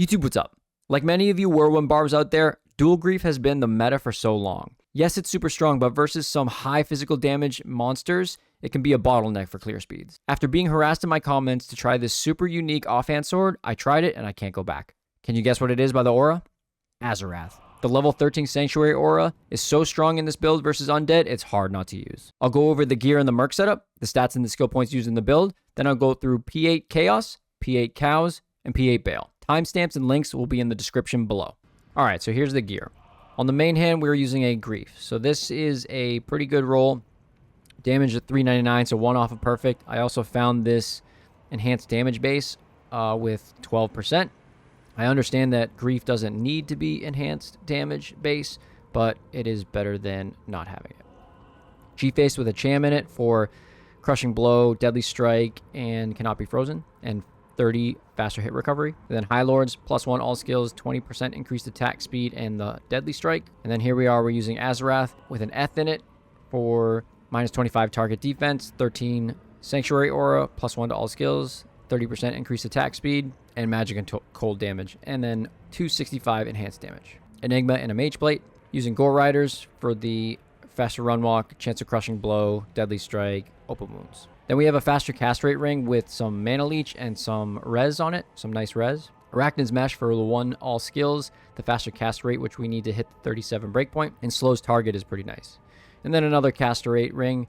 YouTube, what's up? Like many of you Whirlwind Barbs out there, dual grief has been the meta for so long. Yes, it's super strong, but versus some high physical damage monsters, it can be a bottleneck for clear speeds. After being harassed in my comments to try this super unique offhand sword, I tried it and I can't go back. Can you guess what it is by the aura? Azurewrath. The level 13 Sanctuary aura is so strong in this build versus Undead, it's hard not to use. I'll go over the gear and the Merc setup, the stats and the skill points used in the build, then I'll go through P8 Chaos, P8 Cows, and P8 Baal. Timestamps and links will be in the description below. Alright, so here's the gear. On the main hand, we're using a Grief. So this is a pretty good roll. Damage at 399, so 1 off of perfect. I also found this enhanced damage base with 12%. I understand that Grief doesn't need to be enhanced damage base, but it is better than not having it. G-Face with a Cham in it for Crushing Blow, Deadly Strike, and Cannot Be Frozen, and 30 faster hit recovery. And then High Lords, +1 all skills, 20% increased attack speed, and the Deadly Strike. And then here we are, we're using Azurewrath with an Eth in it for -25 target defense, 13 Sanctuary Aura, +1 to all skills, 30% increased attack speed, and magic and cold damage, and then 265 enhanced damage. Enigma and a Mage Plate, using Gore Riders for the faster run walk, chance of crushing blow, deadly strike, open wounds. Then we have a faster cast rate ring with some mana leech and some res on it, some nice res. Arachnid's Mesh for the 1 all skills, the faster cast rate, which we need to hit the 37 breakpoint, and slows target is pretty nice. And then another caster rate ring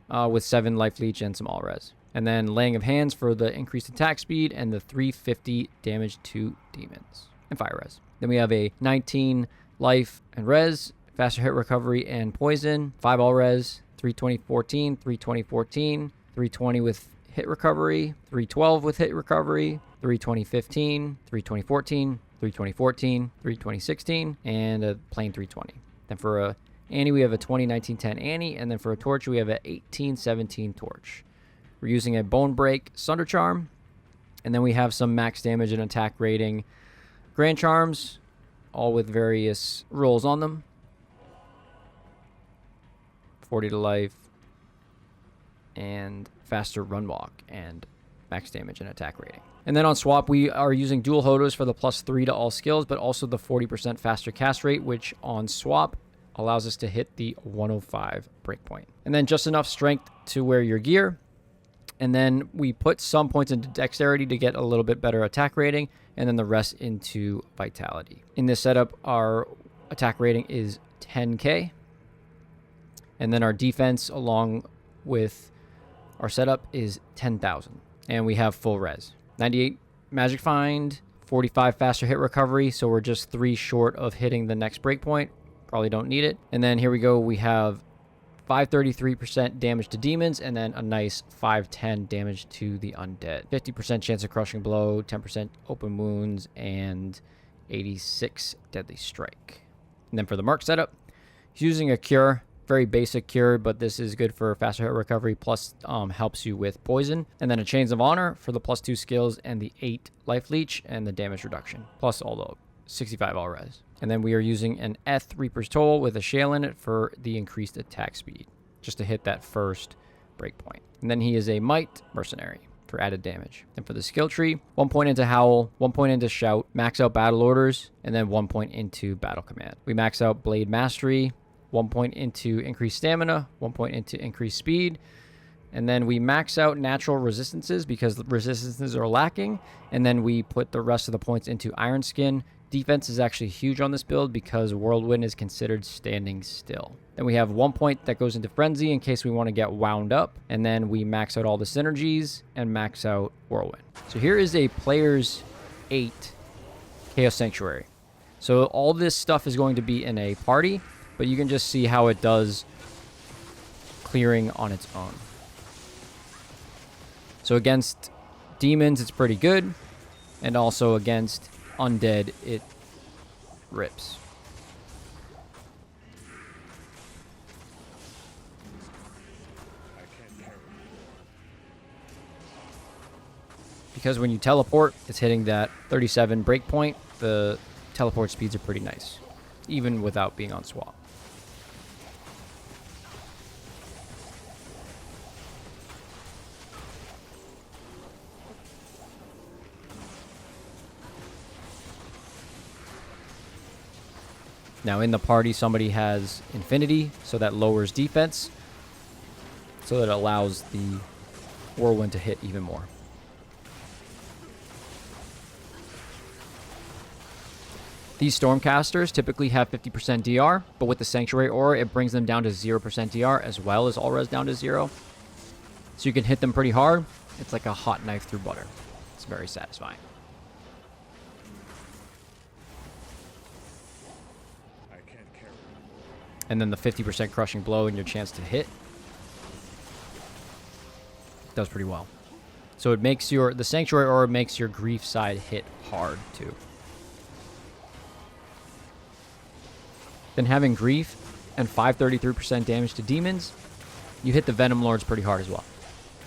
with 7 life leech and some all res. And then Laying of Hands for the increased attack speed and the 350 damage to demons and fire res. Then we have a 19 life and res, faster hit recovery and poison, 5 all res, 320 14, 320 14, 320 with hit recovery, 312 with hit recovery, 320 15, 320 14, 320 14, 320 16, and a plain 320. Then for a Annie, we have a 20 19 10 Annie, and then for a torch, we have a 18 17 torch. We're using a Bone Break Sunder Charm, and then we have some max damage and attack rating Grand Charms, all with various rolls on them. 40 to life, and faster run walk, and max damage and attack rating. And then on swap, we are using dual Hodos for the +3 to all skills, but also the 40% faster cast rate, which on swap allows us to hit the 105 breakpoint. And then just enough strength to wear your gear. And then we put some points into dexterity to get a little bit better attack rating, and then the rest into vitality. In this setup, our attack rating is 10k. And then our defense along with our setup is 10,000. And we have full res. 98 magic find, 45 faster hit recovery, so we're just 3 short of hitting the next breakpoint. Probably don't need it. And then here we go, we have 533% damage to demons, and then a nice 510 damage to the undead. 50% chance of crushing blow, 10% open wounds, and 86 deadly strike. And then for the Merc setup, he's using a cure, very basic cure, but this is good for faster hit recovery, plus helps you with poison. And then a Chains of Honor for the +2 skills and the 8 life leech and the damage reduction, plus all the 65 all res. And then we are using an Eth Reaper's Toll with a Shale in it for the increased attack speed, just to hit that first breakpoint. And then he is a Might Mercenary for added damage. And for the skill tree, 1 point into Howl, 1 point into Shout, max out Battle Orders, and then 1 point into Battle Command. We max out Blade Mastery, 1 point into increased stamina, 1 point into increased speed, and then we max out natural resistances because the resistances are lacking, and then we put the rest of the points into Iron Skin. Defense is actually huge on this build because Whirlwind is considered standing still. Then we have 1 point that goes into Frenzy in case we want to get wound up. And then we max out all the synergies and max out Whirlwind. So here is a player's 8 Chaos Sanctuary. So all this stuff is going to be in a party, but you can just see how it does clearing on its own. So against demons, it's pretty good. And also against undead, it rips. Because when you teleport, it's hitting that 37 breakpoint. The teleport speeds are pretty nice, even without being on swap. Now in the party, somebody has Infinity, so that lowers defense, so that it allows the Whirlwind to hit even more. These Stormcasters typically have 50% DR, but with the Sanctuary Aura, it brings them down to 0% DR, as well as all res down to 0. So you can hit them pretty hard. It's like a hot knife through butter. It's very satisfying. And then the 50% crushing blow and your chance to hit does pretty well. So it makes the Sanctuary Aura makes your grief side hit hard too. Then having grief and 533% damage to demons, you hit the Venom Lords pretty hard as well.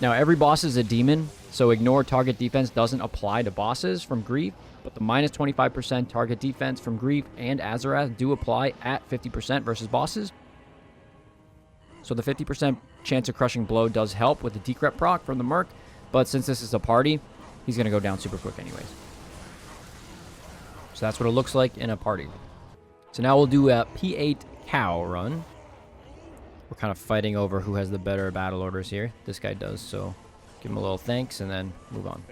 Now every boss is a demon, so ignore target defense doesn't apply to bosses from grief, but the minus 25% target defense from grief and Azurewrath do apply at 50% versus bosses. So the 50% chance of crushing blow does help with the decrep proc from the Merc, but since this is a party, he's going to go down super quick anyways. So that's what it looks like in a party. So now we'll do a P8 cow run. We're kind of fighting over who has the better battle orders here. This guy does, so give him a little thanks and then move on.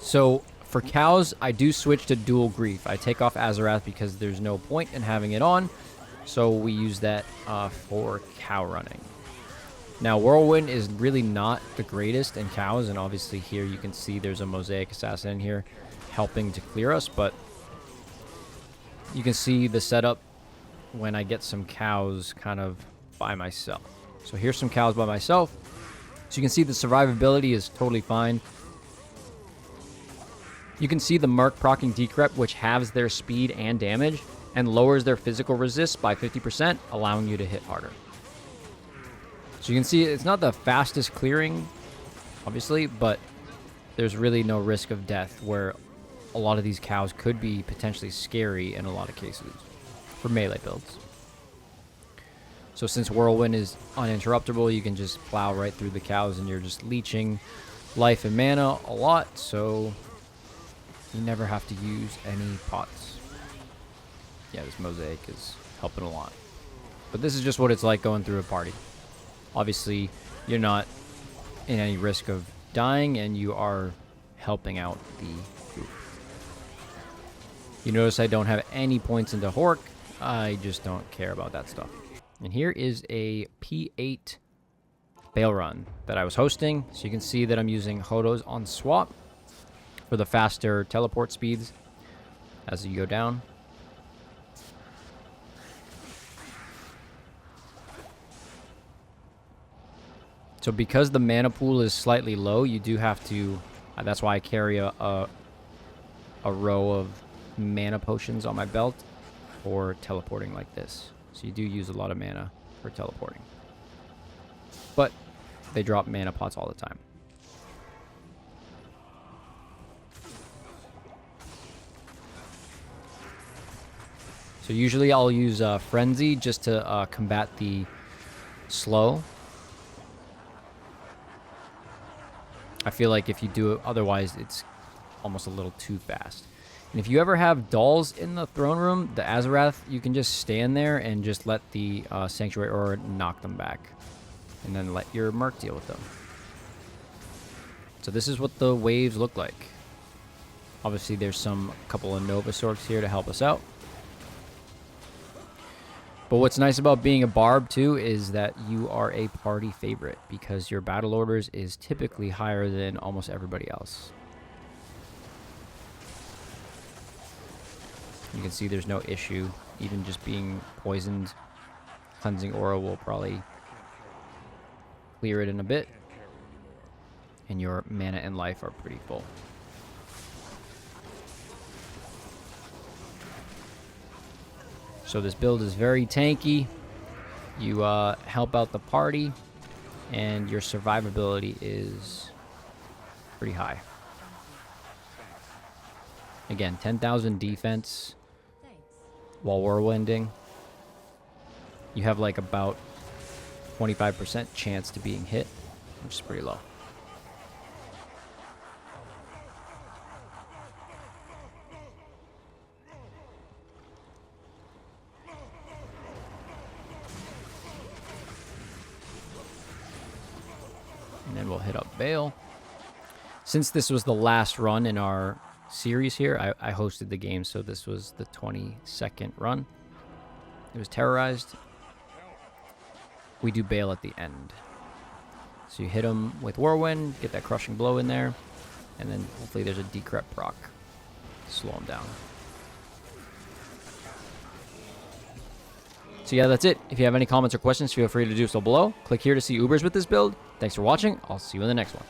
So for cows, I do switch to dual grief. I take off Azurewrath because there's no point in having it on, so we use that for cow running. Now Whirlwind is really not the greatest in cows, and obviously here you can see there's a Mosaic Assassin in here helping to clear us, but you can see the setup when I get some cows kind of by myself. So here's some cows by myself. So you can see the survivability is totally fine. You can see the Merc proccing decrep, which halves their speed and damage and lowers their physical resist by 50%, allowing you to hit harder. So you can see it's not the fastest clearing, obviously, but there's really no risk of death, where a lot of these cows could be potentially scary in a lot of cases for melee builds. So since Whirlwind is uninterruptible, you can just plow right through the cows and you're just leeching life and mana a lot, so you never have to use any pots. Yeah, this Mosaic is helping a lot. But this is just what it's like going through a party. Obviously, you're not in any risk of dying, and you are helping out the group. You notice I don't have any points into Hork. I just don't care about that stuff. And here is a P8 Baal run that I was hosting. So you can see that I'm using Hodos on swap for the faster teleport speeds as you go down. So because the mana pool is slightly low, you do have to, that's why I carry a row of mana potions on my belt for teleporting like this. So you do use a lot of mana for teleporting. But they drop mana pots all the time. So usually I'll use Frenzy just to combat the slow. I feel like if you do it otherwise, it's almost a little too fast. And if you ever have dolls in the throne room, the Azurewrath, you can just stand there and just let the Sanctuary Aura knock them back. And then let your Merc deal with them. So this is what the waves look like. Obviously there's a couple of Nova Sorks here to help us out. But what's nice about being a Barb too is that you are a party favorite, because your battle orders is typically higher than almost everybody else. You can see there's no issue, even just being poisoned. Cleansing Aura will probably clear it in a bit, and your mana and life are pretty full. So this build is very tanky. You help out the party, and your survivability is pretty high. Again, 10,000 defense while whirlwinding. You have like about 25% chance to being hit, which is pretty low. And then we'll hit up Baal. Since this was the last run in our series here, I hosted the game, so this was the 22nd run. It was terrorized. We do Baal at the end. So you hit him with Whirlwind, get that crushing blow in there, and then hopefully there's a decrep proc. Slow him down. So yeah, that's it. If you have any comments or questions, feel free to do so below. Click here to see Ubers with this build. Thanks for watching. I'll see you in the next one.